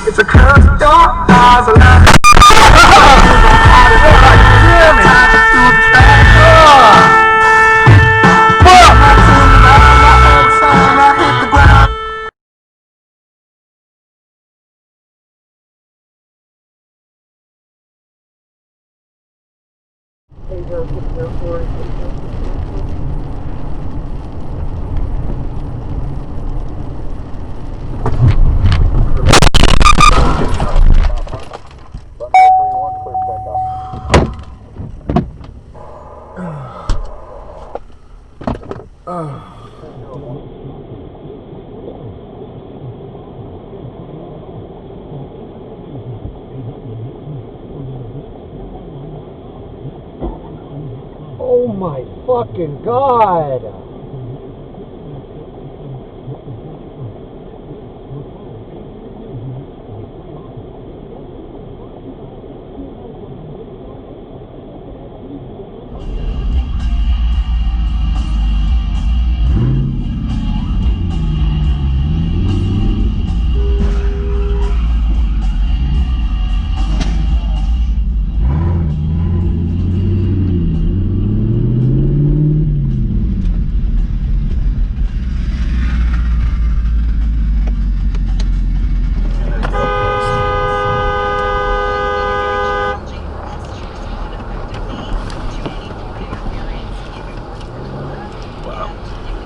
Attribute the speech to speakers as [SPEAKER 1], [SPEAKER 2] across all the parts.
[SPEAKER 1] It's a curse, dark eyes, a lot of
[SPEAKER 2] Oh my fucking God!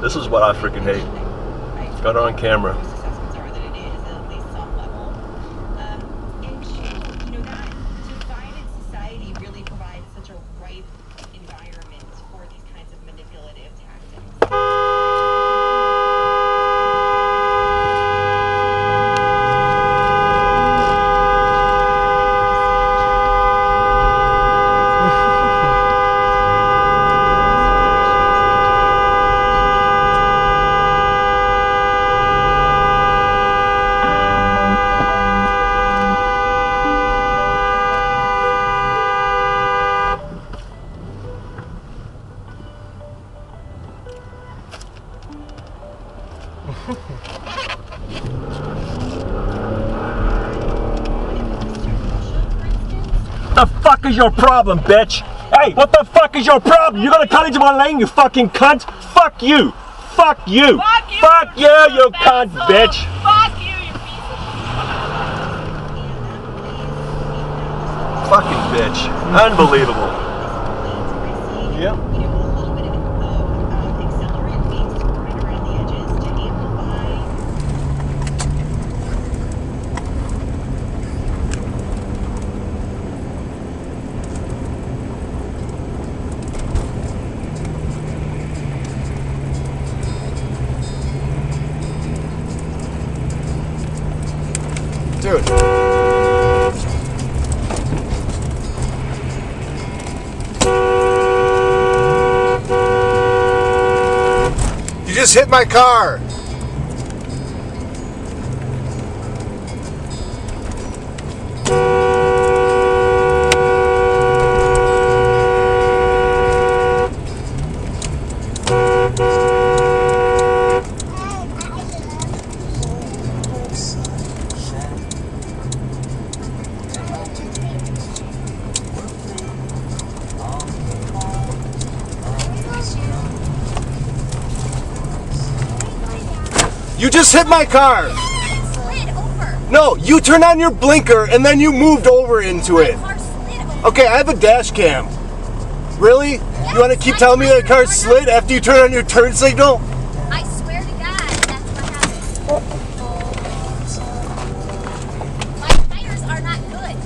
[SPEAKER 3] This is what I freaking hate. Got it on camera.
[SPEAKER 4] Society really provides such a ripe environment for these kinds of manipulative tactics.
[SPEAKER 3] What the fuck is your problem, bitch? Hey, what the fuck is your problem? You're gonna cut into my lane, you fucking cunt? Fuck you! Fuck you!
[SPEAKER 4] Fuck you!
[SPEAKER 3] Fuck you, you cunt, bitch!
[SPEAKER 4] Fuck you, you piece of
[SPEAKER 3] Fucking bitch. Unbelievable. Yep.
[SPEAKER 2] Dude. You just hit my car. You just hit my car.
[SPEAKER 5] Slid over.
[SPEAKER 2] No, you turned on your blinker and then you moved over into it.
[SPEAKER 5] My car slid over.
[SPEAKER 2] Okay, I have a dash cam. Really? You want to keep telling me that car slid after you turn on your turn signal?
[SPEAKER 5] I swear to God, that's what happened. My tires are not good.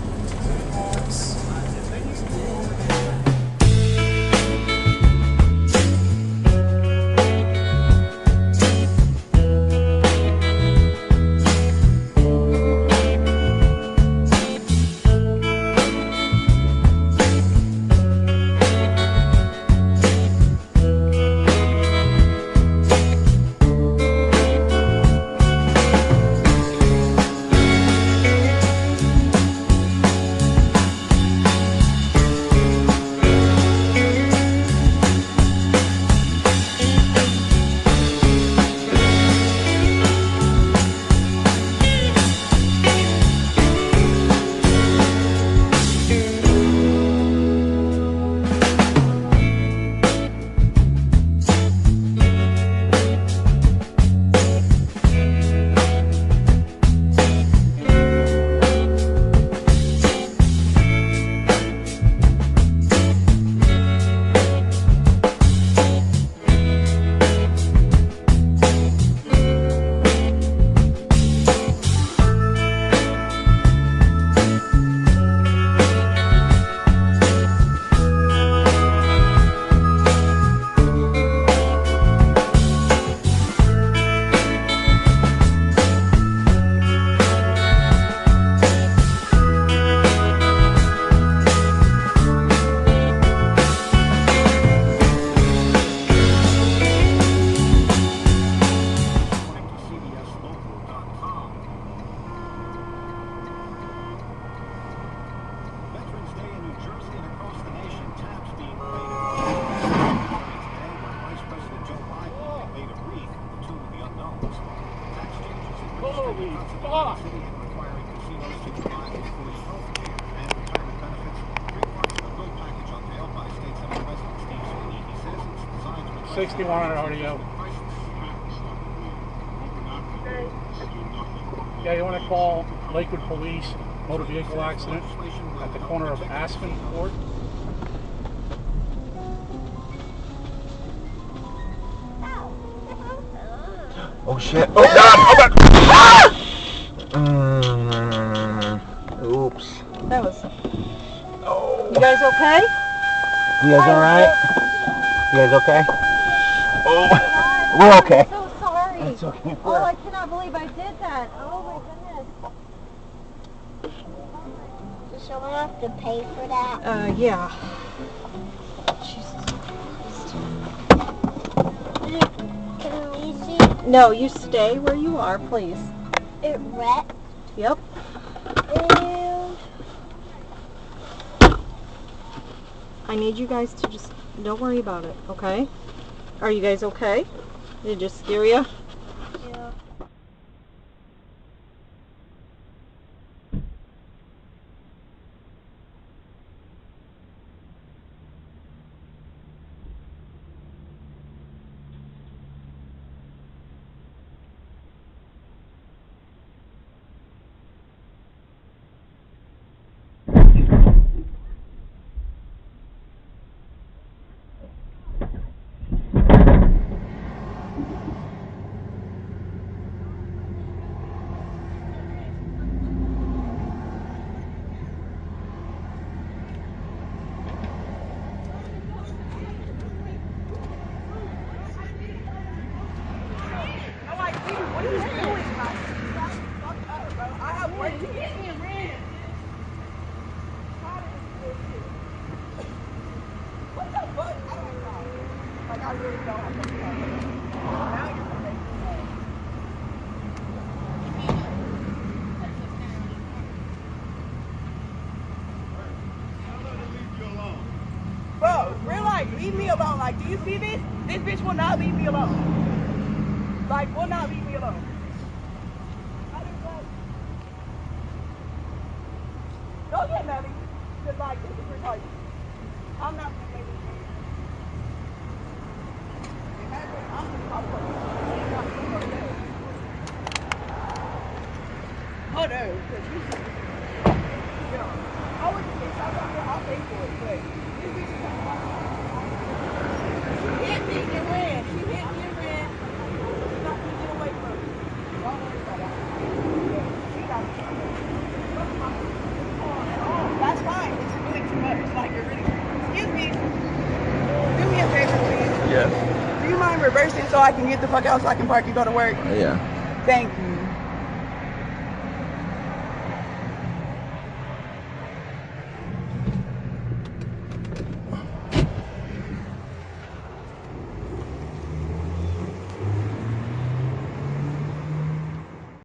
[SPEAKER 6] 61 on audio. Yeah, you want to call Lakewood Police, motor vehicle accident at the corner of Aspen Court.
[SPEAKER 7] Oh shit. Oh god! Oh god! Oops.
[SPEAKER 8] That was.
[SPEAKER 7] Oh.
[SPEAKER 8] You guys okay?
[SPEAKER 7] You guys alright? You guys okay? Oh. We're okay.
[SPEAKER 8] I'm so sorry.
[SPEAKER 7] It's okay.
[SPEAKER 8] Oh, I cannot believe I did that. Oh my goodness.
[SPEAKER 9] Does someone have to pay for that?
[SPEAKER 8] Yeah.
[SPEAKER 9] Can we see
[SPEAKER 8] No, you stay where you are, please.
[SPEAKER 9] it wrecked?
[SPEAKER 8] Yep.
[SPEAKER 9] And
[SPEAKER 8] I need you guys to just don't worry about it, okay? Are you guys okay? Did it just scare you?
[SPEAKER 9] yeah.
[SPEAKER 10] Bro, real life, leave me alone. Like, do you see this? This bitch will not leave me alone. Like, will not leave me alone. Go get Melly. Cause like, this is retarded. I'm not gonna make this. I'm gonna call police. Hold on, cause you see. Yo, I would just get shot out there, I'll pay for it, but this bitch is not. She hit me and ran. She hit me and ran. She's not gonna get away from me. Don't worry about that. She got me. That's fine. It's really too much. Like, you're really. Excuse me. Do me a favor, please.
[SPEAKER 7] Yes.
[SPEAKER 10] Do you mind reversing so I can get the fuck out so I can park and go to work?
[SPEAKER 7] Yeah.
[SPEAKER 10] Thank you.